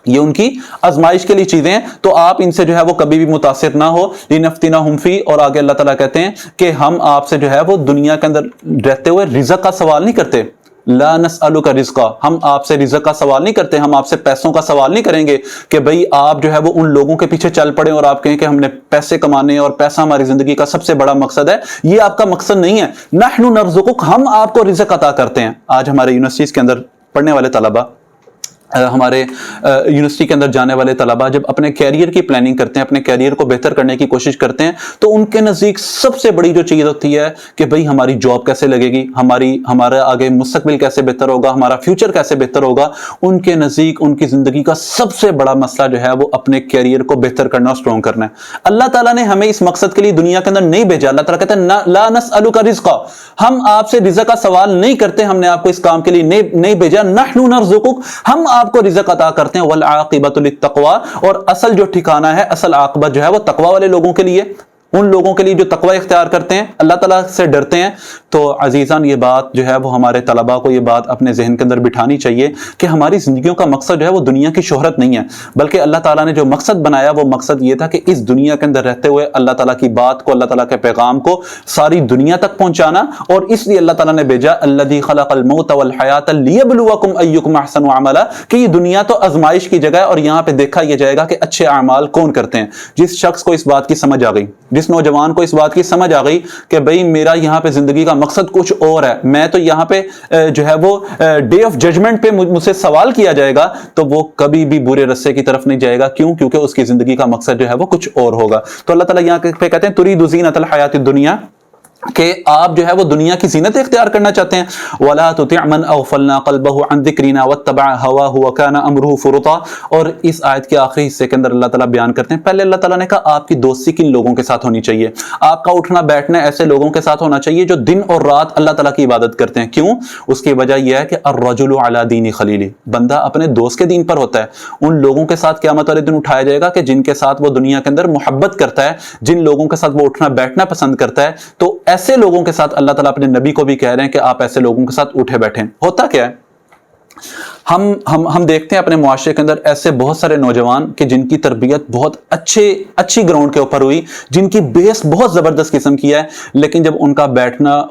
[SPEAKER 1] یہ ان کی آزمائش کے لیے چیزیں ہیں، تو آپ ان سے جو ہے وہ کبھی بھی متاثر نہ ہو. لِنَفْتِنَهُمْ فِيهِ. اور آگے اللہ تعالیٰ کہتے ہیں کہ ہم آپ سے جو ہے وہ دنیا کے اندر رہتے ہوئے رزق کا سوال نہیں کرتے. لا نسألک رزقا، ہم آپ سے رزق کا سوال نہیں کرتے، ہم آپ سے پیسوں کا سوال نہیں کریں گے کہ بھئی آپ جو ہے وہ ان لوگوں کے پیچھے چل پڑیں اور آپ کہیں کہ ہم نے پیسے کمانے اور پیسہ ہماری زندگی کا سب سے بڑا مقصد ہے. یہ آپ کا مقصد نہیں ہے. نحن نرزقک، ہم آپ کو رزق عطا کرتے ہیں. آج ہمارے یونیورسٹیز کے اندر پڑھنے والے طلبہ، ہمارے یونیورسٹی کے اندر جانے والے طلبہ جب اپنے کیریئر کی پلاننگ کرتے ہیں، اپنے کیریئر کو بہتر کرنے کی کوشش کرتے ہیں، تو ان کے نزدیک سب سے بڑی جو چیز ہوتی ہے کہ بھئی ہماری جاب کیسے لگے گی، ہمارا آگے مستقبل کیسے بہتر ہوگا، ہمارا فیوچر کیسے بہتر ہوگا. ان کے نزدیک ان کی زندگی کا سب سے بڑا مسئلہ جو ہے وہ اپنے کیریئر کو بہتر کرنا اور اسٹرانگ کرنا ہے. اللہ تعالیٰ نے ہمیں اس مقصد کے لیے دنیا کے اندر نہیں بھیجا. اللہ تعالیٰ کہتے ہیں لا نسألک رزقا، ہم آپ سے رزق کا سوال نہیں کرتے، ہم نے آپ کو اس کام کے لیے نہیں بھیجا. نحن نرزقک، ہم آپ کو رزق عطا کرتے ہیں. والعاقبۃ للتقوی، اور اصل جو ٹھکانہ ہے، اصل عاقبت جو ہے وہ تقوی والے لوگوں کے لیے، ان لوگوں کے لیے جو تقوی اختیار کرتے ہیں، اللہ تعالیٰ سے ڈرتے ہیں. تو عزیزان، یہ بات جو ہے وہ ہمارے طلباء کو یہ بات اپنے ذہن کے اندر بٹھانی چاہیے کہ ہماری زندگیوں کا مقصد جو ہے وہ دنیا کی شہرت نہیں ہے، بلکہ اللہ تعالیٰ نے جو مقصد بنایا وہ مقصد یہ تھا کہ اس دنیا کے اندر رہتے ہوئے اللہ تعالیٰ کی بات کو، اللہ تعالیٰ کے پیغام کو ساری دنیا تک پہنچانا. اور اس لیے اللہ تعالیٰ نے بھیجا الذی خلق الموت والحیات لیبلوکم ایکم احسن عملا، کہ یہ دنیا تو آزمائش کی جگہ ہے، اور یہاں پہ دیکھا یہ جائے گا کہ اچھے اعمال کون کرتے ہیں. جس شخص کو اس بات کی سمجھ آ گئی، جس نوجوان کو اس بات کی سمجھ آ گئی کہ بھئی میرا یہاں پہ زندگی کا مقصد کچھ اور ہے، میں تو یہاں پہ جو ہے وہ ڈے آف ججمنٹ پہ مجھ سے سوال کیا جائے گا، تو وہ کبھی بھی برے رستے کی طرف نہیں جائے گا. کیوں؟ کیونکہ اس کی زندگی کا مقصد جو ہے وہ کچھ اور ہوگا. تو اللہ تعالیٰ یہاں پہ کہتے ہیں ترید زینت الحیات الدنیا، کہ آپ جو ہے وہ دنیا کی زینت اختیار کرنا چاہتے ہیں. وَلَا تُطِعْ مَنْ أَغْفَلْنَا قَلْبَهُ عَنْ ذِكْرِنَا وَاتَّبَعَ هَوَاهُ وَكَانَ أَمْرُهُ فُرُطًا. اور اس آیت کے آخری حصے کے اندر اللہ تعالیٰ بیان کرتے ہیں، پہلے اللہ تعالیٰ نے کہا آپ کی دوستی کن لوگوں کے ساتھ ہونی چاہیے. آپ کا اٹھنا بیٹھنا ایسے لوگوں کے ساتھ ہونا چاہیے جو دن اور رات اللہ تعالیٰ کی عبادت کرتے ہیں. کیوں؟ اس کی وجہ یہ ہے کہ الرجل علی دین خلیلی، بندہ اپنے دوست کے دین پر ہوتا ہے. ان لوگوں کے ساتھ قیامت والے دن اٹھایا جائے گا کہ جن کے ساتھ وہ دنیا کے اندر محبت کرتا ہے، جن لوگوں کے ساتھ وہ اٹھنا بیٹھنا پسند کرتا ہے. تو ایسے لوگوں کے ساتھ اللہ تعالیٰ اپنے نبی کو بھی کہہ رہے ہیں کہ آپ ایسے لوگوں کے ساتھ اٹھے بیٹھیں. ہوتا کیا ہے؟ ہم دیکھتے ہیں اپنے معاشرے کے اندر ایسے بہت سارے نوجوان کہ جن کی تربیت بہت اچھی گراؤنڈ کے اوپر ہوئی، جن کی بیس بہت زبردست قسم کی ہے، لیکن جب ان کا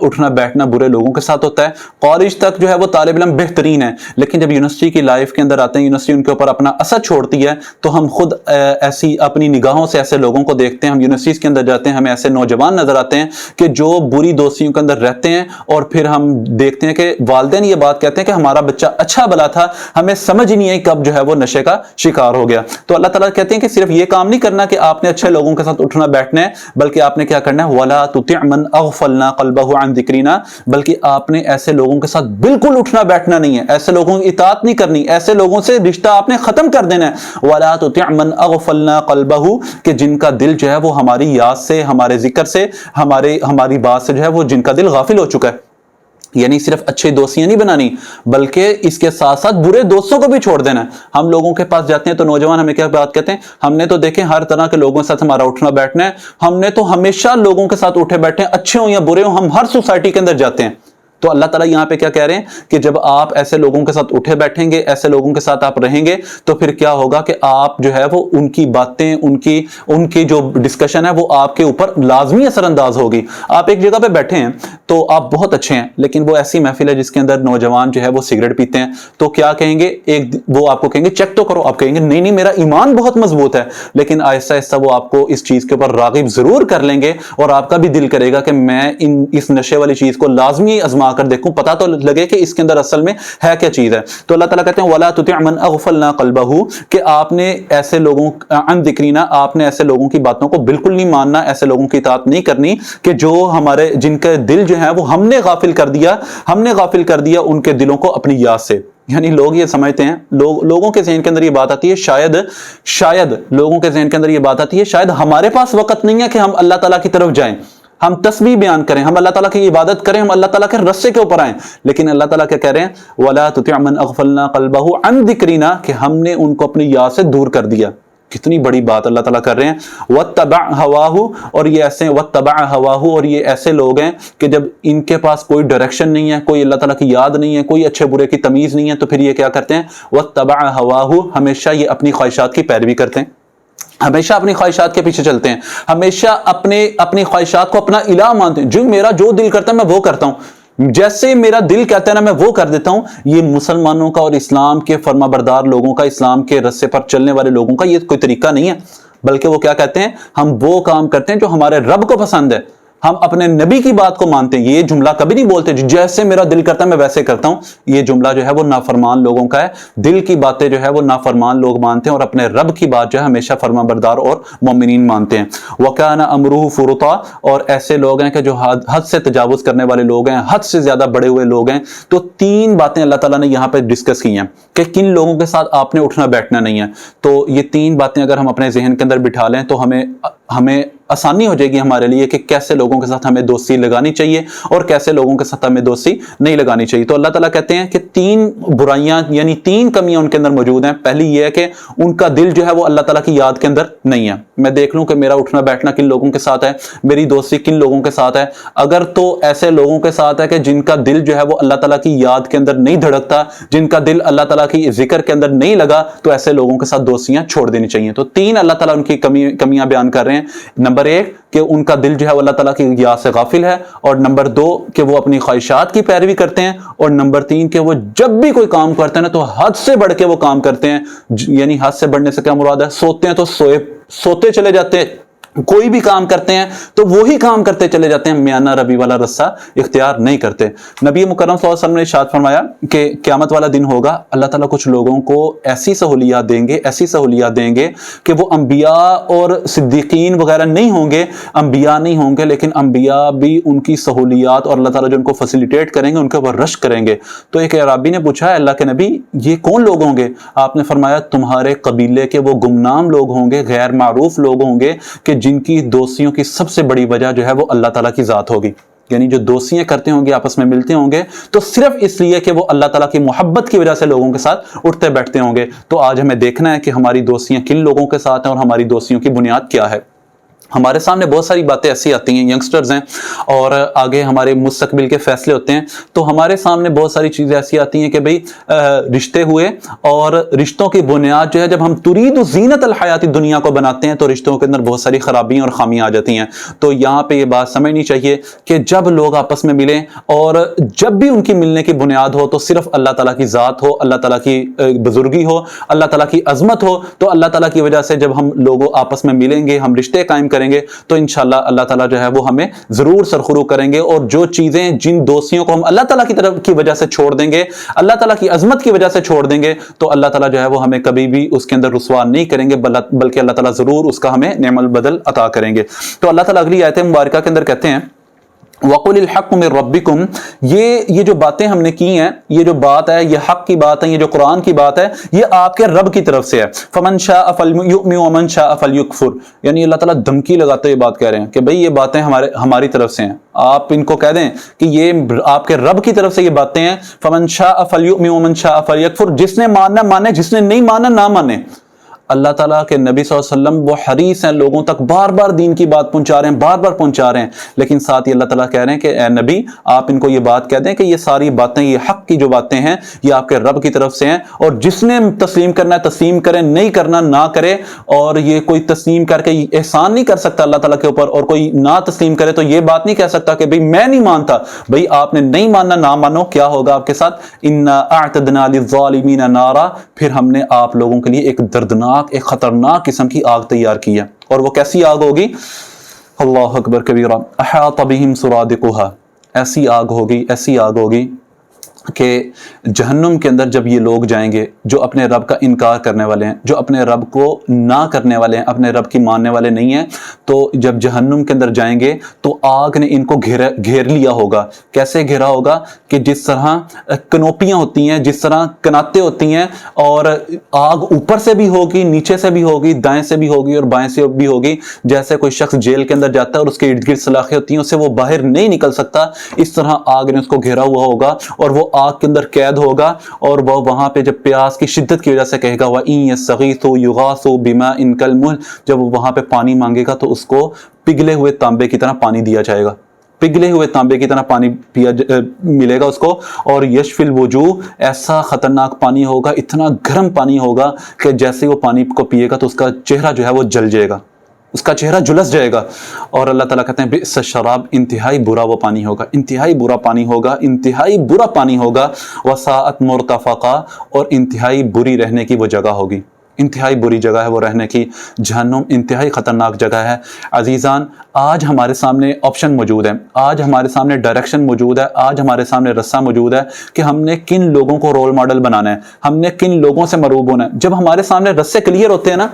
[SPEAKER 1] اٹھنا بیٹھنا برے لوگوں کے ساتھ ہوتا ہے، کالج تک جو ہے وہ طالب علم بہترین ہے، لیکن جب یونیورسٹی کی لائف کے اندر آتے ہیں، یونیورسٹی ان کے اوپر اپنا اثر چھوڑتی ہے، تو ہم خود ایسی اپنی نگاہوں سے ایسے لوگوں کو دیکھتے ہیں، ہم یونیورسٹیز کے اندر جاتے ہیں، ہمیں ایسے نوجوان نظر آتے ہیں کہ جو بری دوستیوں کے اندر رہتے ہیں، اور پھر ہم دیکھتے ہیں کہ والدین یہ بات کہتے ہیں کہ ہمارا بچہ اچھا بلا تھا، ہمیں سمجھ نہیں آئی کب جو ہے وہ نشے کا شکار ہو گیا۔ تو اللہ تعالیٰ کہتے ہیں کہ صرف یہ کام نہیں کرنا کہ آپ نے اچھے لوگوں کے ساتھ اٹھنا بیٹھنا ہے، بلکہ آپ نے کیا کرنا ہے، وَلَا تُطِعْ مَنْ أَغْفَلْنَا قَلْبَهُ عَنْ ذِكْرِنَا، بلکہ آپ نے ایسے لوگوں کے ساتھ بالکل اٹھنا بیٹھنا نہیں ہے، ایسے لوگوں کی اطاعت نہیں کرنی، ایسے لوگوں سے رشتہ آپ نے ختم کر دینا ہے۔ وَلَا تُطِعْ مَنْ أَغْفَلْنَا قَلْبَهُ، کہ جن کا دل جو ہے وہ ہماری یاد سے، ہمارے ذکر سے، ہماری بات سے جو ہے وہ جن کا دل غافل ہو چکا ہے۔ یعنی صرف اچھے دوستیاں نہیں بنانی، بلکہ اس کے ساتھ ساتھ برے دوستوں کو بھی چھوڑ دینا ہے۔ ہم لوگوں کے پاس جاتے ہیں تو نوجوان ہمیں کیا بات کہتے ہیں، ہم نے تو دیکھیں ہر طرح کے لوگوں کے ساتھ ہمارا اٹھنا بیٹھنا ہے، ہم نے تو ہمیشہ لوگوں کے ساتھ اٹھے بیٹھے ہیں، اچھے ہوں یا برے ہوں، ہم ہر سوسائٹی کے اندر جاتے ہیں۔ تو اللہ تعالیٰ یہاں پہ کیا کہہ رہے ہیں کہ جب آپ ایسے لوگوں کے ساتھ اٹھے بیٹھیں گے، ایسے لوگوں کے ساتھ آپ رہیں گے، تو پھر کیا ہوگا کہ آپ جو ہے وہ ان کی باتیں، ان کی جو ڈسکشن ہے وہ آپ کے اوپر لازمی اثر انداز ہوگی۔ آپ ایک جگہ پہ بیٹھے ہیں تو آپ بہت اچھے ہیں، لیکن وہ ایسی محفل ہے جس کے اندر نوجوان جو ہے وہ سگریٹ پیتے ہیں، تو کیا کہیں گے، وہ آپ کو کہیں گے چیک تو کرو، آپ کہیں گے نہیں میرا ایمان بہت مضبوط ہے، لیکن آہستہ آہستہ وہ آپ کو اس چیز کے اوپر راغب ضرور کر لیں گے، اور آپ کا بھی دل کرے گا کہ میں اس نشے والی چیز کو لازمی آزما کر دیکھوں، پتہ تو لگے کہ اس کے اندر اصل میں ہے کیا چیز ہے۔ تو اللہ تعالیٰ کہتے ہیں وَلَا تُطِعْ مَنْ أَغْفَلْنَا قَلْبَهُ، کہ آپ نے ایسے لوگوں عن ذِكْرِنَا، آپ نے ایسے لوگوں کی باتوں کو بالکل نہیں ماننا، ایسے لوگوں کی اطاعت نہیں کرنی کہ جو جن کے دل جو ہے وہ ہم نے غافل کر دیا ان کے دلوں کو اپنی یاد سے۔ یعنی لوگ یہ سمجھتے ہیں، لوگوں کے ذہن کے اندر یہ بات آتی ہے، شاید لوگوں کے ذہن کے اندر یہ بات آتی ہے، شاید ہمارے پاس وقت نہیں ہے کہ ہم اللہ تعالیٰ کی طرف جائیں، ہم تسبیح بیان کریں، ہم اللہ تعالیٰ کی عبادت کریں، ہم اللہ تعالیٰ کے رستے کے اوپر آئیں، لیکن اللہ تعالیٰ کیا کہہ رہے ہیں وَلَا تُطِعْ مَنْ أَغْفَلْنَا قَلْبَهُ عَنْ ذِكْرِنَا، کہ ہم نے ان کو اپنی یاد سے دور کر دیا۔ کتنی بڑی بات اللہ تعالیٰ کر رہے ہیں، وَاتَّبَعْ هَوَاهُ، اور یہ ایسے وَاتَّبَعَ هَوَاهُ، اور یہ ایسے لوگ ہیں کہ جب ان کے پاس کوئی ڈائریکشن نہیں ہے، کوئی اللہ تعالیٰ کی یاد نہیں ہے، کوئی اچھے برے کی تمیز نہیں ہے، تو پھر یہ کیا کرتے ہیں، وَاتَّبَعَ هَوَاهُ، ہمیشہ یہ اپنی خواہشات کی پیروی کرتے ہیں، ہمیشہ اپنی خواہشات کے پیچھے چلتے ہیں، ہمیشہ اپنی خواہشات کو اپنا الہ مانتے ہیں، جو میرا جو دل کرتا ہے میں وہ کرتا ہوں، جیسے میرا دل کہتا ہے نا میں وہ کر دیتا ہوں۔ یہ مسلمانوں کا اور اسلام کے فرما بردار لوگوں کا، اسلام کے رستے پر چلنے والے لوگوں کا یہ کوئی طریقہ نہیں ہے، بلکہ وہ کیا کہتے ہیں، ہم وہ کام کرتے ہیں جو ہمارے رب کو پسند ہے، ہم اپنے نبی کی بات کو مانتے ہیں۔ یہ جملہ کبھی نہیں بولتے جیسے میرا دل کرتا ہے میں ویسے کرتا ہوں، یہ جملہ جو ہے وہ نافرمان لوگوں کا ہے، دل کی باتیں جو ہے وہ نافرمان لوگ مانتے ہیں، اور اپنے رب کی بات جو ہے ہمیشہ فرما بردار اور مومنین مانتے ہیں۔ وَكَانَ أَمْرُهُ فُرُطًا، اور ایسے لوگ ہیں کہ جو حد سے تجاوز کرنے والے لوگ ہیں، حد سے زیادہ بڑے ہوئے لوگ ہیں۔ تو تین باتیں اللہ تعالیٰ نے یہاں پہ ڈسکس کی ہیں کہ کن لوگوں کے ساتھ آپ نے اٹھنا بیٹھنا نہیں ہے۔ تو یہ تین باتیں اگر ہم اپنے ذہن کے اندر بٹھا لیں تو ہمیں آسانی ہو جائے گی ہمارے لیے کہ کیسے لوگوں کے ساتھ ہمیں دوستی لگانی چاہیے اور کیسے لوگوں کے ساتھ ہمیں دوستی نہیں لگانی چاہیے۔ تو اللہ تعالیٰ کہتے ہیں کہ تین برائیاں یعنی تین کمیاں ان کے اندر موجود ہیں۔ پہلی یہ ہے کہ ان کا دل جو ہے وہ اللہ تعالیٰ کی یاد کے اندر نہیں ہے۔ میں دیکھ لوں کہ میرا اٹھنا بیٹھنا کن لوگوں کے ساتھ ہے، میری دوستی کن لوگوں کے ساتھ ہے۔ اگر تو ایسے لوگوں کے ساتھ ہے کہ جن کا دل جو ہے وہ اللہ تعالیٰ کی یاد کے اندر نہیں دھڑکتا، جن کا دل اللہ تعالیٰ کی ذکر کے اندر نہیں لگا، تو ایسے لوگوں کے ساتھ دوستیاں چھوڑ دینی چاہیے۔ تو تین اللہ تعالیٰ ان کی کمیاں بیان کر رہے ہیں۔ نمبر ایک کہ ان کا دل جو ہے وہ اللہ تعالیٰ کی یاد سے غافل ہے، اور نمبر دو کہ وہ اپنی خواہشات کی پیروی کرتے ہیں، اور نمبر تین کہ وہ جب بھی کوئی کام کرتے ہیں نا تو حد سے بڑھ کے وہ کام کرتے ہیں۔ یعنی حد سے بڑھنے سے کیا مراد ہے، سوتے ہیں تو سوتے چلے جاتے ہیں، کوئی بھی کام کرتے ہیں تو وہی کام کرتے چلے جاتے ہیں، میانہ ربی والا رستہ اختیار نہیں کرتے۔ نبی مکرم صلی اللہ علیہ وسلم نے ارشاد فرمایا کہ قیامت والا دن ہوگا، اللہ تعالیٰ کچھ لوگوں کو ایسی سہولیات دیں گے کہ وہ انبیاء اور صدیقین وغیرہ نہیں ہوں گے، انبیاء نہیں ہوں گے، لیکن انبیاء بھی ان کی سہولیات اور اللہ تعالیٰ جو ان کو فیسیلیٹیٹ کریں گے ان کے اوپر رشک کریں گے۔ تو ایک عرابی نے پوچھا اللہ کے نبی یہ کون لوگ ہوں گے؟ آپ نے فرمایا تمہارے قبیلے کے وہ گمنام لوگ ہوں گے، غیر معروف لوگ ہوں گے کہ جن کی دوستیوں کی سب سے بڑی وجہ جو ہے وہ اللہ تعالیٰ کی ذات ہوگی۔ یعنی جو دوستیاں کرتے ہوں گے، آپس میں ملتے ہوں گے تو صرف اس لیے کہ وہ اللہ تعالیٰ کی محبت کی وجہ سے لوگوں کے ساتھ اٹھتے بیٹھتے ہوں گے۔ تو آج ہمیں دیکھنا ہے کہ ہماری دوستیاں کن لوگوں کے ساتھ ہیں اور ہماری دوستیوں کی بنیاد کیا ہے۔ ہمارے سامنے بہت ساری باتیں ایسی آتی ہیں، ینگسٹرز ہیں اور آگے ہمارے مستقبل کے فیصلے ہوتے ہیں، تو ہمارے سامنے بہت ساری چیزیں ایسی آتی ہیں کہ بھئی رشتے ہوئے اور رشتوں کی بنیاد جو ہے جب ہم ترید زینت الحیات دنیا کو بناتے ہیں تو رشتوں کے اندر بہت ساری خرابیاں اور خامیاں آ جاتی ہیں۔ تو یہاں پہ یہ بات سمجھنی چاہیے کہ جب لوگ آپس میں ملیں اور جب بھی ان کی ملنے کی بنیاد ہو تو صرف اللہ تعالیٰ کی ذات ہو، اللہ تعالیٰ کی بزرگی ہو، اللہ تعالیٰ کی عظمت ہو، تو اللہ تعالیٰ کی وجہ سے جب ہم لوگوں آپس میں ملیں گے، ہم رشتے قائم کریں گے تو انشاءاللہ اللہ تعالیٰ جو ہے وہ ہمیں ضرور سرخرو کریں گے، اور جو چیزیں جن دوستیوں کو ہم اللہ تعالیٰ کی طرف کی وجہ سے چھوڑ دیں گے، اللہ تعالیٰ کی عظمت کی وجہ سے چھوڑ دیں گے، تو اللہ تعالیٰ جو ہے وہ ہمیں کبھی بھی اس کے اندر رسوا نہیں کریں گے، بلکہ اللہ تعالیٰ ضرور اس کا ہمیں نعم البدل عطا کریں گے۔ تو اللہ تعالیٰ اگلی آیت مبارکہ کے اندر کہتے ہیں وَقُلِ الْحَقُّ مِنْ رَبِّكُمْ، یہ جو باتیں ہم نے کی ہیں، یہ جو بات ہے، یہ حق کی بات ہے، یہ جو قرآن کی بات ہے، یہ آپ کے رب کی طرف سے ہے۔ فَمَنْ شَاءَ فَلْيُؤْمِنْ وَمَنْ شَاءَ فَلْيَكْفُرْ، یعنی اللہ تعالیٰ دھمکی لگاتے ہوئے بات کہہ رہے ہیں کہ بھئی یہ باتیں ہماری طرف سے ہیں، آپ ان کو کہہ دیں کہ یہ آپ کے رب کی طرف سے یہ باتیں ہیں۔ فَمَنْ شَاءَ فَلْيُؤْمِنْ وَمَنْ شَاءَ فَلْيَكْفُرْ، جس نے ماننا مانے، جس نے نہیں ماننا نہ مانے۔ اللہ تعالیٰ کے نبی صلی اللہ علیہ وسلم وہ حریص ہیں، لوگوں تک بار بار دین کی بات پہنچا رہے ہیں، بار بار پہنچا رہے ہیں، لیکن ساتھ ہی اللہ تعالیٰ کہہ رہے ہیں کہ اے نبی آپ ان کو یہ بات کہہ دیں کہ یہ ساری باتیں، یہ حق کی جو باتیں ہیں یہ آپ کے رب کی طرف سے ہیں، اور جس نے تسلیم کرنا ہے تسلیم کرے، نہیں کرنا نہ کرے، اور یہ کوئی تسلیم کر کے احسان نہیں کر سکتا اللہ تعالیٰ کے اوپر، اور کوئی نہ تسلیم کرے تو یہ بات نہیں کہہ سکتا کہ بھئی میں نہیں مانتا۔ بھئی آپ نے نہیں ماننا، نہ مانو، کیا ہوگا آپ کے ساتھ؟ اِنَّا أَعْتَدْنَا لِلظَّالِمِينَ نَارًا، پھر ہم نے آپ لوگوں کے لیے ایک دردناک، ایک خطرناک قسم کی آگ تیار کی ہے، اور وہ کیسی آگ ہوگی؟ اللہ اکبر کبیرہ، احاط بہم سرادقها، ایسی آگ ہوگی، ایسی آگ ہوگی کہ جہنم کے اندر جب یہ لوگ جائیں گے جو اپنے رب کا انکار کرنے والے ہیں، جو اپنے رب کو نہ کرنے والے ہیں، اپنے رب کی ماننے والے نہیں ہیں، تو جب جہنم کے اندر جائیں گے تو آگ نے ان کو گھیر لیا ہوگا۔ کیسے گھیرا ہوگا؟ کہ جس طرح کنوپیاں ہوتی ہیں، جس طرح کناتیں ہوتی ہیں، اور آگ اوپر سے بھی ہوگی، نیچے سے بھی ہوگی، دائیں سے بھی ہوگی اور بائیں سے بھی ہوگی۔ جیسے کوئی شخص جیل کے اندر جاتا ہے اور اس کے ارد گرد سلاخیں ہوتی ہیں، اس سے وہ باہر نہیں نکل سکتا، اس طرح آگ نے اس کو گھیرا ہوا ہوگا، اور وہ آگ کے اندر قید ہوگا، اور وہ وہاں پہ جب پیاس کی شدت کی وجہ سے کہے گا وَإِن يَسْتَغِيثُوا يُغَاثُوا بِمَاءٍ كَالْمُهْلِ، جب وہ وہاں پہ پانی مانگے گا تو اس کو پگھلے ہوئے تانبے کی طرح پانی دیا جائے گا، پگھلے ہوئے تانبے کی طرح پانی ملے گا اس کو، اور یشفی الوجوہ، ایسا خطرناک پانی ہوگا، اتنا گرم پانی ہوگا کہ جیسے وہ پانی کو پیے گا تو اس کا چہرہ جو ہے وہ جل جائے گا، اس کا چہرہ جلس جائے گا۔ اور اللہ تعالیٰ کہتے ہیں بئس الشراب، انتہائی برا وہ پانی ہوگا، انتہائی برا پانی ہوگا، انتہائی برا پانی ہوگا۔ وساءت مرتفقا، اور انتہائی بری رہنے کی وہ جگہ ہوگی، انتہائی بری جگہ ہے وہ رہنے کی۔ جہنم انتہائی خطرناک جگہ ہے۔ عزیزان، آج ہمارے سامنے آپشن موجود ہے، آج ہمارے سامنے ڈائریکشن موجود ہے، آج ہمارے سامنے رستہ موجود ہے کہ ہم نے کن لوگوں کو رول ماڈل بنانا ہے، ہم نے کن لوگوں سے مرعوب ہونا ہے۔ جب ہمارے سامنے رستے کلیئر ہوتے ہیں نا،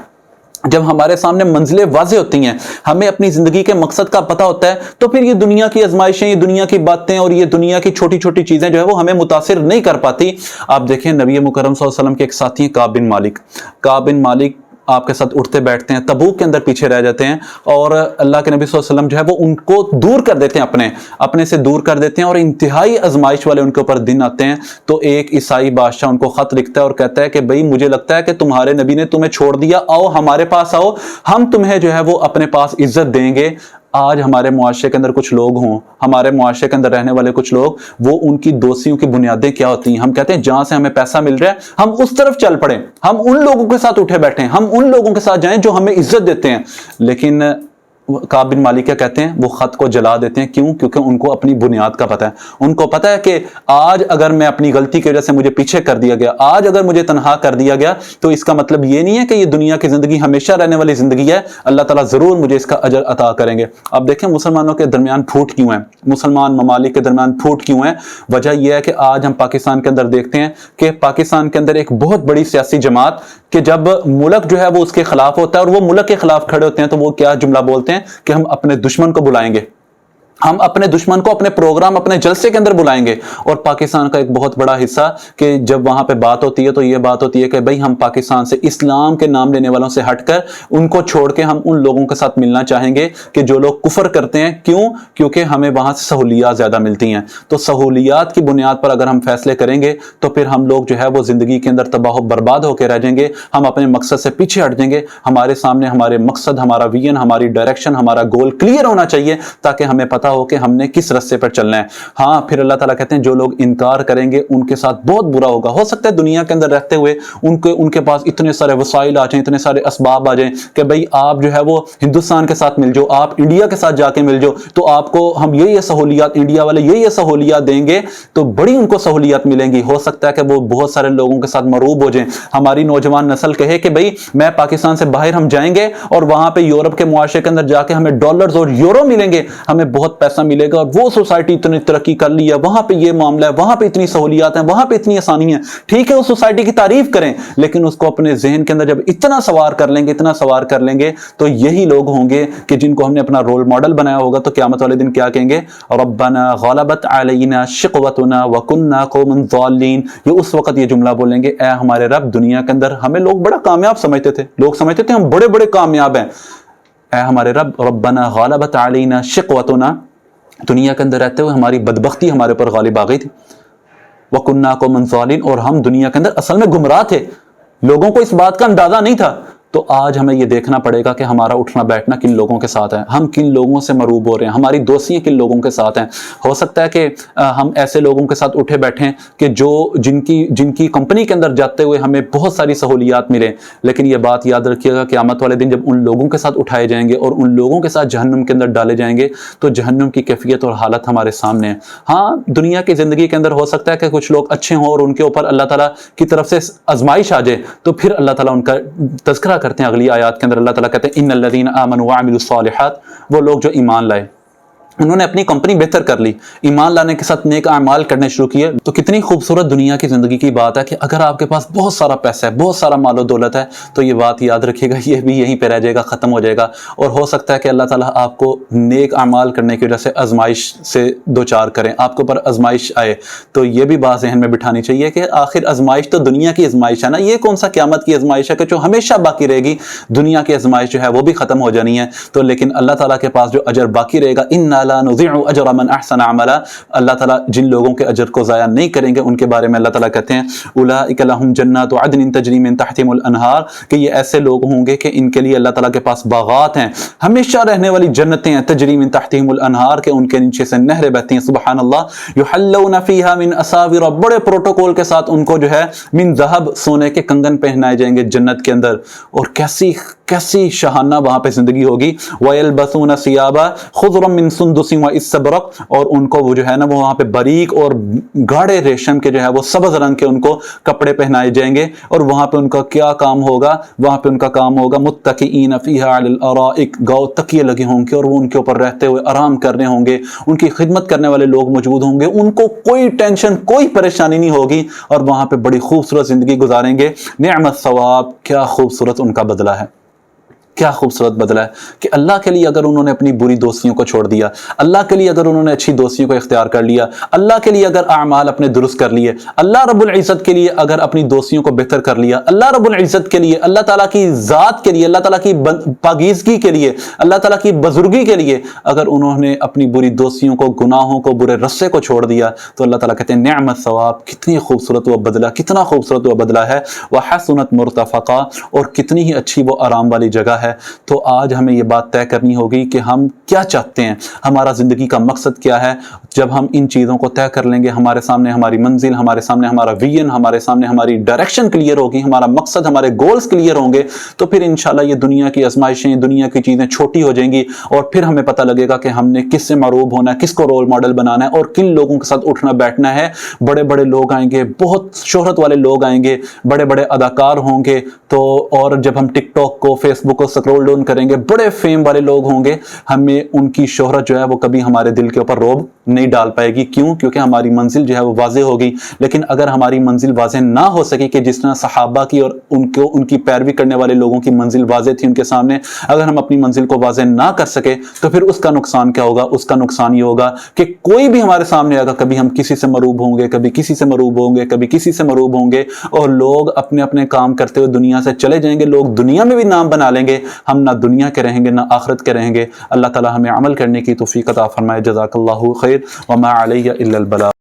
[SPEAKER 1] جب ہمارے سامنے منزلیں واضح ہوتی ہیں، ہمیں اپنی زندگی کے مقصد کا پتہ ہوتا ہے، تو پھر یہ دنیا کی آزمائشیں، یہ دنیا کی باتیں اور یہ دنیا کی چھوٹی چھوٹی چیزیں جو ہے وہ ہمیں متاثر نہیں کر پاتی۔ آپ دیکھیں نبی مکرم صلی اللہ علیہ وسلم کے ایک ساتھی ہیں کعب بن مالک، کعب بن مالک آپ کے ساتھ اٹھتے بیٹھتے ہیں، تبوک کے اندر پیچھے رہ جاتے ہیں، اور اللہ کے نبی صلی اللہ علیہ وسلم جو ہے وہ ان کو دور کر دیتے ہیں، اپنے سے دور کر دیتے ہیں، اور انتہائی آزمائش والے ان کے اوپر دن آتے ہیں۔ تو ایک عیسائی بادشاہ ان کو خط لکھتا ہے اور کہتا ہے کہ بھئی مجھے لگتا ہے کہ تمہارے نبی نے تمہیں چھوڑ دیا، آؤ ہمارے پاس آؤ، ہم تمہیں جو ہے وہ اپنے پاس عزت دیں گے۔ آج ہمارے معاشرے کے اندر کچھ لوگ ہوں، ہمارے معاشرے کے اندر رہنے والے کچھ لوگ، وہ ان کی دوستیوں کی بنیادیں کیا ہوتی ہیں؟ ہم کہتے ہیں جہاں سے ہمیں پیسہ مل رہا ہے ہم اس طرف چل پڑیں، ہم ان لوگوں کے ساتھ اٹھے بیٹھیں، ہم ان لوگوں کے ساتھ جائیں جو ہمیں عزت دیتے ہیں۔ لیکن کعب بن مالک کیا کہتے ہیں؟ وہ خط کو جلا دیتے ہیں۔ کیوں؟ کیونکہ ان کو اپنی بنیاد کا پتہ ہے، ان کو پتہ ہے کہ آج اگر میں اپنی غلطی کی وجہ سے مجھے پیچھے کر دیا گیا، آج اگر مجھے تنہا کر دیا گیا، تو اس کا مطلب یہ نہیں ہے کہ یہ دنیا کی زندگی ہمیشہ رہنے والی زندگی ہے، اللہ تعالیٰ ضرور مجھے اس کا اجر عطا کریں گے۔ اب دیکھیں مسلمانوں کے درمیان پھوٹ کیوں ہیں، مسلمان ممالک کے درمیان پھوٹ کیوں ہیں؟ وجہ یہ ہے کہ آج ہم پاکستان کے اندر دیکھتے ہیں کہ پاکستان کے اندر ایک بہت بڑی سیاسی جماعت کہ جب ملک جو ہے وہ اس کے خلاف ہوتا ہے اور وہ ملک کے خلاف کھڑے ہوتے ہیں تو وہ کیا جملہ بولتے ہیں کہ ہم اپنے دشمن کو بلائیں گے، ہم اپنے دشمن کو اپنے پروگرام اپنے جلسے کے اندر بلائیں گے. اور پاکستان کا ایک بہت بڑا حصہ کہ جب وہاں پہ بات ہوتی ہے تو یہ بات ہوتی ہے کہ بھئی ہم پاکستان سے اسلام کے نام لینے والوں سے ہٹ کر ان کو چھوڑ کے ہم ان لوگوں کے ساتھ ملنا چاہیں گے کہ جو لوگ کفر کرتے ہیں. کیوں؟ کیونکہ ہمیں وہاں سے سہولیات زیادہ ملتی ہیں. تو سہولیات کی بنیاد پر اگر ہم فیصلے کریں گے تو پھر ہم لوگ جو ہے وہ زندگی کے اندر تباہ و برباد ہو کے رہ جائیں گے. ہم اپنے مقصد سے پیچھے ہٹ جائیں گے. ہمارے سامنے ہمارے مقصد، ہمارا ویژن، ہماری ڈائریکشن، ہمارا گول کلیئر ہونا چاہیے تاکہ ہمیں پتہ ہو کہ ہم نے کس رستے پر چلنا ہے. ہاں پھر اللہ تعالیٰ کہتے ہیں جو لوگ انکار کریں گے ان کے ساتھ بہت برا ہوگا. ہو سکتا ہے دنیا کے اندر رہتے ہوئے ان کے پاس اتنے سارے وسائل آ جائیں، اتنے سارے اسباب آ جائیں کہ بھئی آپ جو ہے وہ ہندوستان کے ساتھ مل جاؤ، آپ انڈیا کے ساتھ جا کے مل جاؤ، تو آپ کو ہم یہ سہولیات، انڈیا والے یہ سہولیات دیں گے تو بڑی ان کو سہولیات ملیں گی. ہو سکتا ہے کہ وہ بہت سارے لوگوں کے ساتھ مروب ہو جائیں. ہماری نوجوان نسل کہے کہ بھئی میں پاکستان سے باہر ہم جائیں گے اور وہاں پہ یورپ کے معاشرے کے اندر جا کے ہمیں ڈالرز اور یورو ملیں گے، ہمیں بہت پیسہ ملے گا اور وہ سوسائٹی اتنی ترقی کر لی ہے، وہاں پہ یہ معاملہ ہے، وہاں پہ اتنی سہولیات ہیں، وہاں پہ اتنی آسانی ہیں. ٹھیک ہے اس سوسائٹی کی تعریف کریں، لیکن اس کو اپنے ذہن کے اندر جب اتنا سوار کر لیں گے، اتنا سوار کر لیں گے تو یہی لوگ ہوں گے کہ جن کو ہم نے اپنا رول ماڈل بنایا ہوگا تو قیامت والے دن کیا کہیں گے؟ ربنا غلبت علینا شقوتنا وکنا قوما ضالین. یہ اس وقت یہ جملہ بولیں گے اے ہمارے رب، دنیا کے اندر ہمیں لوگ بڑا کامیاب سمجھتے تھے، لوگ سمجھتے تھے ہم بڑے بڑے کامیاب ہیں. اے ہمارے رب، ربنا غلبت علینا شقوتنا، دنیا کے اندر رہتے ہوئے ہماری بدبختی ہمارے پر غالب آ گئی تھی. وَكُنَّا قَوْمًا ضَالِينَ، اور ہم دنیا کے اندر اصل میں گمراہ تھے، لوگوں کو اس بات کا اندازہ نہیں تھا. تو آج ہمیں یہ دیکھنا پڑے گا کہ ہمارا اٹھنا بیٹھنا کن لوگوں کے ساتھ ہے، ہم کن لوگوں سے مروب ہو رہے ہیں، ہماری دوستیاں کن لوگوں کے ساتھ ہیں. ہو سکتا ہے کہ ہم ایسے لوگوں کے ساتھ اٹھے بیٹھیں کہ جن کی کمپنی کے اندر جاتے ہوئے ہمیں بہت ساری سہولیات ملیں، لیکن یہ بات یاد رکھیے گا قیامت والے دن جب ان لوگوں کے ساتھ اٹھائے جائیں گے اور ان لوگوں کے ساتھ جہنم کے اندر ڈالے جائیں گے تو جہنم کی کیفیت اور حالت ہمارے سامنے ہے. ہاں دنیا کی زندگی کے اندر ہو سکتا ہے کہ کچھ لوگ اچھے ہوں اور ان کے اوپر اللہ تعالیٰ کی طرف سے آزمائش آ جائے تو پھر اللہ تعالیٰ ان کا تذکرہ کرتے ہیں اگلی آیات کے اندر. اللہ تعالیٰ کہتے ہیں ان الذین آمنوا وعملوا الصالحات، وہ لوگ جو ایمان لائے، انہوں نے اپنی کمپنی بہتر کر لی، ایمان لانے کے ساتھ نیک اعمال کرنے شروع کیے. تو کتنی خوبصورت دنیا کی زندگی کی بات ہے کہ اگر آپ کے پاس بہت سارا پیسہ ہے، بہت سارا مال و دولت ہے تو یہ بات یاد رکھیے گا یہ بھی یہیں پہ رہ جائے گا، ختم ہو جائے گا. اور ہو سکتا ہے کہ اللہ تعالیٰ آپ کو نیک اعمال کرنے کی وجہ سے آزمائش سے دوچار کریں، آپ کے اوپر آزمائش آئے. تو یہ بھی بات ذہن میں بٹھانی چاہیے کہ آخر آزمائش تو دنیا کی آزمائش ہے نا، یہ کون سا قیامت کی آزمائش ہے کہ جو ہمیشہ باقی رہے گی. دنیا کی آزمائش جو ہے وہ بھی ختم ہو جانی ہے. تو لیکن اللہ تعالیٰ کے پاس جو اجر باقی رہے گا، انا لا نضيع اجر من احسن عملا، اللہ تعالیٰ جن لوگوں کے اجر کو ضائع نہیں کریں گے ان کے بارے میں اللہ تعالیٰ کہتے ہیں اولئک لهم جنات عدن تجری من تحتهم الانہار، کہ یہ ایسے لوگ ہوں گے کہ ان کے لیے اللہ تعالیٰ کے پاس باغات ہیں، ہمیشہ رہنے والی جنتیں ہیں، تجری من تحتهم الانہار، کہ ان کے نیچے سے نہریں بہتی ہیں. سبحان اللہ. یحلون فیہا من اساور، بڑے پروٹوکول کے ساتھ ان کو جو ہے من ذہب، سونے کے کنگن پہنائے جائیں گے جنت کے اندر. اور کیسی شاہانہ وہاں پہ زندگی ہوگی. وَيَلْبَثُونَ ثِيَابًا خُضْرًا مِّن سُنْدُسٍ وَإِسْتَبْرَقٍ، اور ان کو وہ جو ہے نا وہ وہاں پہ باریک اور گاڑے ریشم کے جو ہے وہ سبز رنگ کے ان کو کپڑے پہنائے جائیں گے. اور وہاں پہ ان کا کیا کام ہوگا؟ وہاں پہ ان کا کام ہوگا مُتَّكِئِينَ فِيهَا عَلَى الْأَرَائِكِ، گاؤ تکیے لگے ہوں گے اور وہ ان کے اوپر رہتے ہوئے آرام کر رہے ہوں گے. ان کی خدمت کرنے والے لوگ موجود ہوں گے، ان کو کوئی ٹینشن، کوئی پریشانی نہیں ہوگی اور وہاں پہ بڑی خوبصورت زندگی گزاریں گے. نعم الثواب، کیا خوبصورت ان کا بدلہ ہے، کیا خوبصورت بدلہ ہے کہ اللہ کے لیے اگر انہوں نے اپنی بری دوستیوں کو چھوڑ دیا، اللہ کے لیے اگر انہوں نے اچھی دوستیوں کو اختیار کر لیا، اللہ کے لیے اگر اعمال اپنے درست کر لیے، اللہ رب العزت کے لیے اگر اپنی دوستیوں کو بہتر کر لیا، اللہ رب العزت کے لیے، اللہ تعالیٰ کی ذات کے لیے، اللہ تعالیٰ کی پاکیزگی کے لیے، اللہ تعالیٰ کی بزرگی کے لیے اگر انہوں نے اپنی بری دوستیوں کو، گناہوں کو، برے رسے کو چھوڑ دیا تو اللہ تعالیٰ کہتے ہیں نعم الثواب، کتنی خوبصورت وہ بدلہ، کتنا خوبصورت وہ بدلہ ہے. وحسنت مرتفقا، اور کتنی ہی اچھی وہ آرام والی جگہ ہے. تو آج ہمیں یہ بات طے کرنی ہوگی کہ ہم کیا چاہتے ہیں، ہمارا زندگی کا مقصد کیا ہے. جب ہم ان چیزوں کو طے کر لیں گے، ہمارے سامنے ہماری منزل، ہمارے سامنے ہمارا ویژن، ہمارے سامنے ہماری ڈائریکشن کلیئر ہوگی، ہمارا مقصد، ہمارے گولز کلیئر ہوں گے، تو پھر انشاءاللہ یہ دنیا کی آزمائشیں، دنیا کی چیزیں چھوٹی ہو جائیں گی اور پھر ہمیں پتہ لگے گا کہ ہم نے کس سے مروب ہونا ہے، کس کو رول ماڈل بنانا ہے اور کن لوگوں کے ساتھ اٹھنا بیٹھنا ہے. بڑے بڑے لوگ آئیں گے، بہت شہرت والے لوگ آئیں گے، بڑے بڑے اداکار ہوں گے. تو اور جب ہم ٹک ٹاک کو، فیس بک کو سکرول ڈاؤن کریں گے بڑے فیم والے لوگ ہوں گے، ہمیں ان کی شہرت جو ہے وہ کبھی ہمارے دل کے اوپر روب نہیں ڈال پائے گی. کیوں؟ کیونکہ ہماری منزل جو ہے وہ واضح ہوگی. لیکن اگر ہماری منزل واضح نہ ہو سکی کہ جس طرح صحابہ کی اور ان کی پیروی کرنے والے لوگوں کی منزل واضح تھی ان کے سامنے، اگر ہم اپنی منزل کو واضح نہ کر سکے تو پھر اس کا نقصان کیا ہوگا؟ اس کا نقصان یہ ہوگا کہ کوئی بھی ہمارے سامنے آئے گا، کبھی ہم کسی سے مروب ہوں گے، کبھی کسی سے مروب ہوں گے، کبھی کسی سے مروب ہوں گے، اور لوگ اپنے اپنے کام کرتے ہوئے دنیا سے چلے جائیں گے. لوگ دنیا میں بھی نام بنا لیں گے، ہم نہ دنیا کے رہیں گے نہ آخرت کے رہیں گے. اللہ تعالی ہمیں عمل کرنے کی توفیق عطا فرمائے. جزاک اللہ خیر وما علی الا البلاغ.